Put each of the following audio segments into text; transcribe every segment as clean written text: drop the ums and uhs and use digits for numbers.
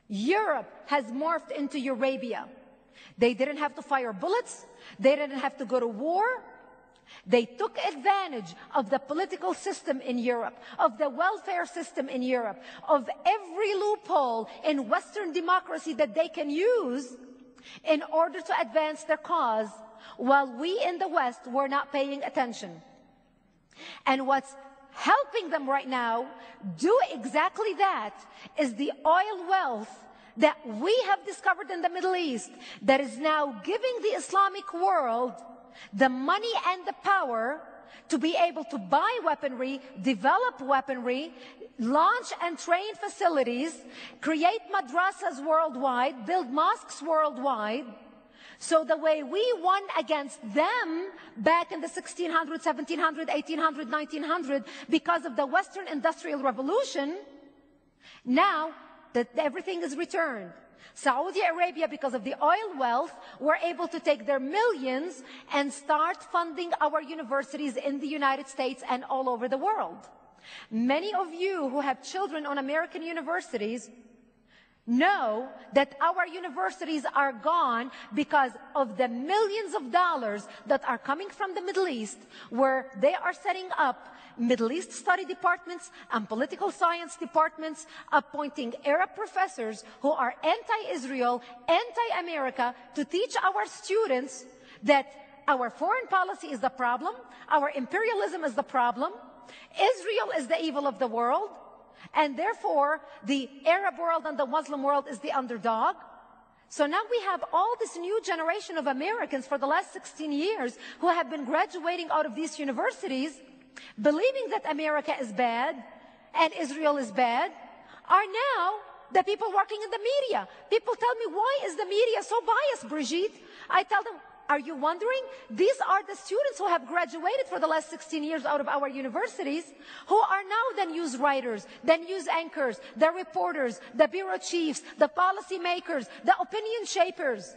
Europe has morphed into Eurabia. They didn't have to fire bullets. They didn't have to go to war. They took advantage of the political system in Europe, of the welfare system in Europe, of every loophole in Western democracy that they can use in order to advance their cause, while we in the West were not paying attention. And what's helping them right now do exactly that is the oil wealth that we have discovered in the Middle East that is now giving the Islamic world the money and the power to be able to buy weaponry, develop weaponry, launch and train facilities, create madrasas worldwide, build mosques worldwide. So the way we won against them back in the 1600, 1700, 1800, 1900 because of the Western Industrial Revolution, now that everything is returned. Saudi Arabia, because of the oil wealth, were able to take their millions and start funding our universities in the United States and all over the world. Many of you who have children on American universities know that our universities are gone because of the millions of dollars that are coming from the Middle East, where they are setting up Middle East study departments and political science departments, appointing Arab professors who are anti-Israel, anti-America, to teach our students that our foreign policy is the problem, our imperialism is the problem, Israel is the evil of the world, and therefore the Arab world and the Muslim world is the underdog. So now we have all this new generation of Americans for the last 16 years who have been graduating out of these universities, believing that America is bad and Israel is bad, are now the people working in the media. People tell me, why is the media so biased, Brigitte? I tell them, are you wondering? These are the students who have graduated for the last 16 years out of our universities, who are now the news writers, the news anchors, the reporters, the bureau chiefs, the policy makers, the opinion shapers.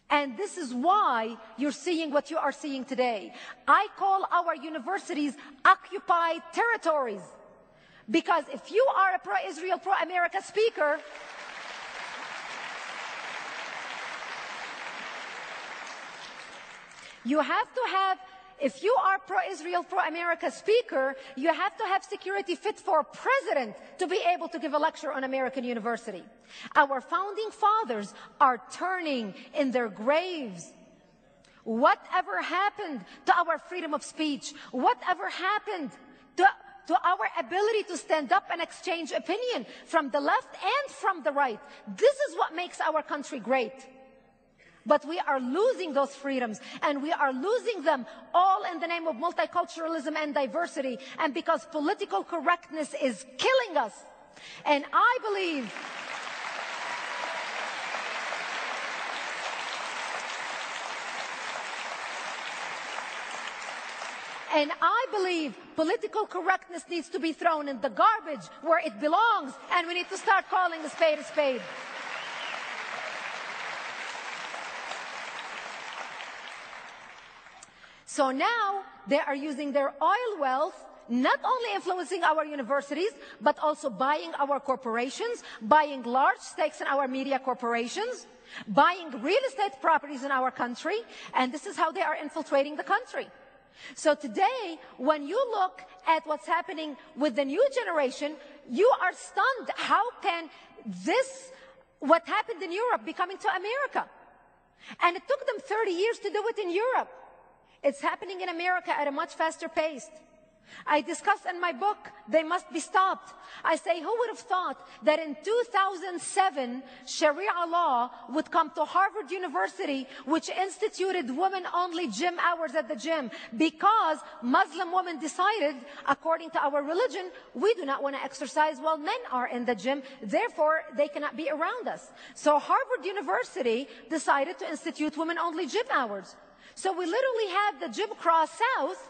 And this is why you're seeing what you are seeing today. I call our universities occupied territories. Because if you are a pro-Israel, pro-America speaker, you have to have, if you are pro-Israel, pro-America speaker, you have to have security fit for president to be able to give a lecture on American university. Our founding fathers are turning in their graves. Whatever happened to our freedom of speech? Whatever happened to our ability to stand up and exchange opinion from the left and from the right? This is what makes our country great. But we are losing those freedoms, and we are losing them all in the name of multiculturalism and diversity, and because political correctness is killing us. And I believe political correctness needs to be thrown in the garbage where it belongs, and we need to start calling a spade a spade. So now they are using their oil wealth, not only influencing our universities, but also buying our corporations, buying large stakes in our media corporations, buying real estate properties in our country, and this is how they are infiltrating the country. So today, when you look at what's happening with the new generation, you are stunned. How can this, what happened in Europe, be coming to America? And it took them 30 years to do it in Europe. It's happening in America at a much faster pace. I discuss in my book, They Must Be Stopped. I say, who would have thought that in 2007, Sharia law would come to Harvard University, which instituted women-only gym hours at the gym, because Muslim women decided, according to our religion, we do not want to exercise while men are in the gym, therefore they cannot be around us. So Harvard University decided to institute women-only gym hours. So we literally have the Jim Crow South,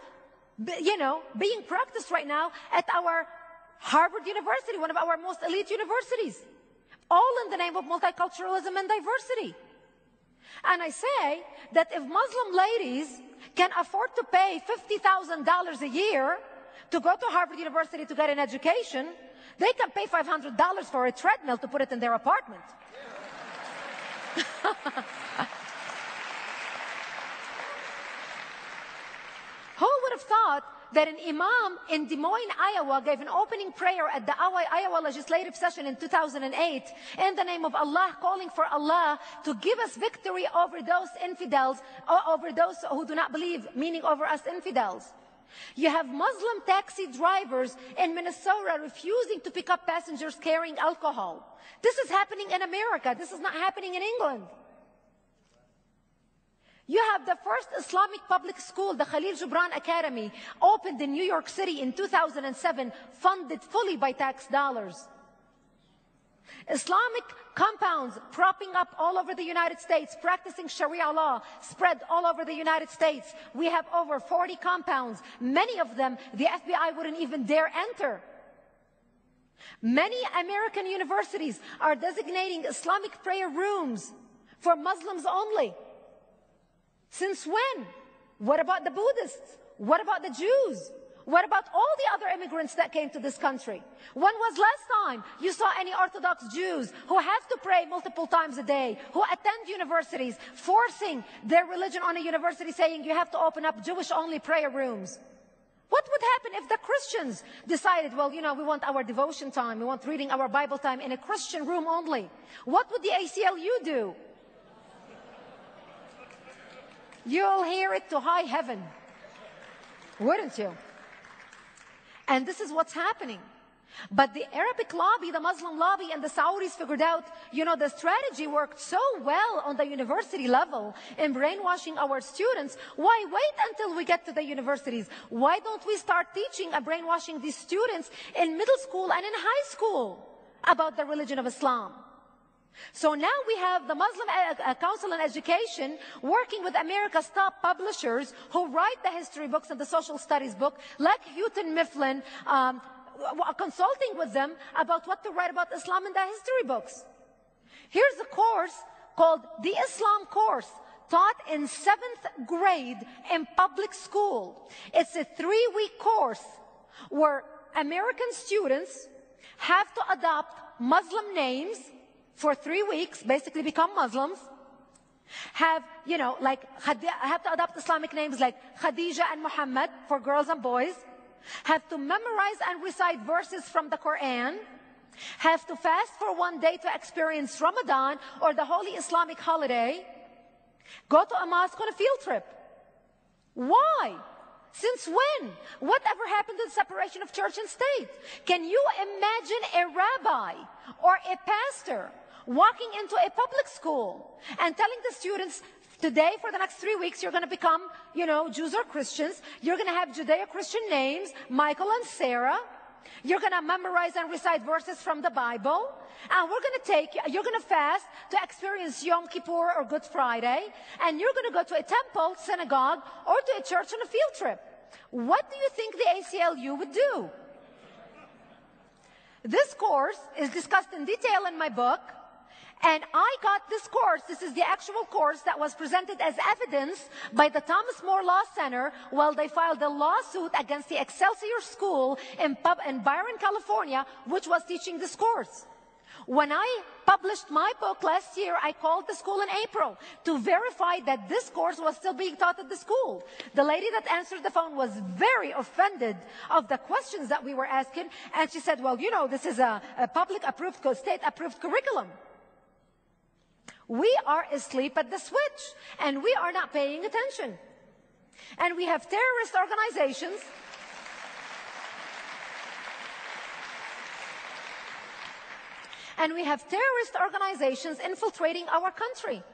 being practiced right now at our Harvard University, one of our most elite universities, all in the name of multiculturalism and diversity. And I say that if Muslim ladies can afford to pay $50,000 a year to go to Harvard University to get an education, They can pay $500 for a treadmill to put it in their apartment. Who would have thought that an imam in Des Moines, Iowa, gave an opening prayer at the Iowa legislative session in 2008 in the name of Allah, calling for Allah to give us victory over those infidels, over those who do not believe, meaning over us infidels. You have Muslim taxi drivers in Minnesota refusing to pick up passengers carrying alcohol. This is happening in America. This is not happening in England. You have the first Islamic public school, the Khalil Gibran Academy, opened in New York City in 2007, funded fully by tax dollars. Islamic compounds propping up all over the United States, practicing Sharia law, spread all over the United States. We have over 40 compounds. Many of them, the FBI wouldn't even dare enter. Many American universities are designating Islamic prayer rooms for Muslims only. Since when? What about the Buddhists? What about the Jews? What about all the other immigrants that came to this country? When was last time you saw any Orthodox Jews who have to pray multiple times a day, who attend universities, forcing their religion on a university, saying you have to open up Jewish-only prayer rooms? What would happen if the Christians decided, well, you know, we want our devotion time, we want reading our Bible time in a Christian room only? What would the ACLU do? You'll hear it to high heaven, wouldn't you? And this is what's happening. But the Arabic lobby, the Muslim lobby, and the Saudis figured out, you know, the strategy worked so well on the university level in brainwashing our students. Why wait until we get to the universities? Why don't we start teaching and brainwashing these students in middle school and in high school about the religion of Islam? So now we have the Muslim Council on Education working with America's top publishers who write the history books and the social studies book, like Houghton Mifflin, consulting with them about what to write about Islam in the history books. Here's a course called the Islam course, taught in 7th grade in public school. It's a 3-week course where American students have to adopt Muslim names for 3 weeks, basically become Muslims, have, you know, like, have to adopt Islamic names like Khadija and Muhammad for girls and boys, have to memorize and recite verses from the Quran, have to fast for 1 day to experience Ramadan or the holy Islamic holiday, go to a mosque on a field trip. Why? Since when? Whatever happened to the separation of church and state? Can you imagine a rabbi or a pastor walking into a public school and telling the students, today for the next 3 weeks, you're going to become, you know, Jews or Christians. You're going to have Judeo-Christian names, Michael and Sarah. You're going to memorize and recite verses from the Bible. And you're going to fast to experience Yom Kippur or Good Friday. And you're going to go to a temple, synagogue, or to a church on a field trip. What do you think the ACLU would do? This course is discussed in detail in my book. And I got this course, this is the actual course that was presented as evidence by the Thomas More Law Center while they filed a lawsuit against the Excelsior School in Byron, California, which was teaching this course. When I published my book last year, I called the school in April to verify that this course was still being taught at the school. The lady that answered the phone was very offended of the questions that we were asking, and she said, well, you know, this is a public-approved, state-approved curriculum. We are asleep at the switch, and we are not paying attention. And we have terrorist organizations infiltrating our country.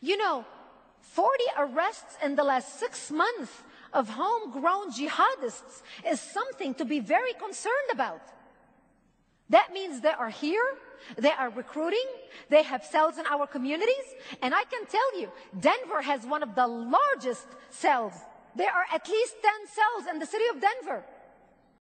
You know, 40 arrests in the last 6 months of homegrown jihadists is something to be very concerned about. That means they are here, they are recruiting, they have cells in our communities, and I can tell you, Denver has one of the largest cells. There are at least 10 cells in the city of Denver.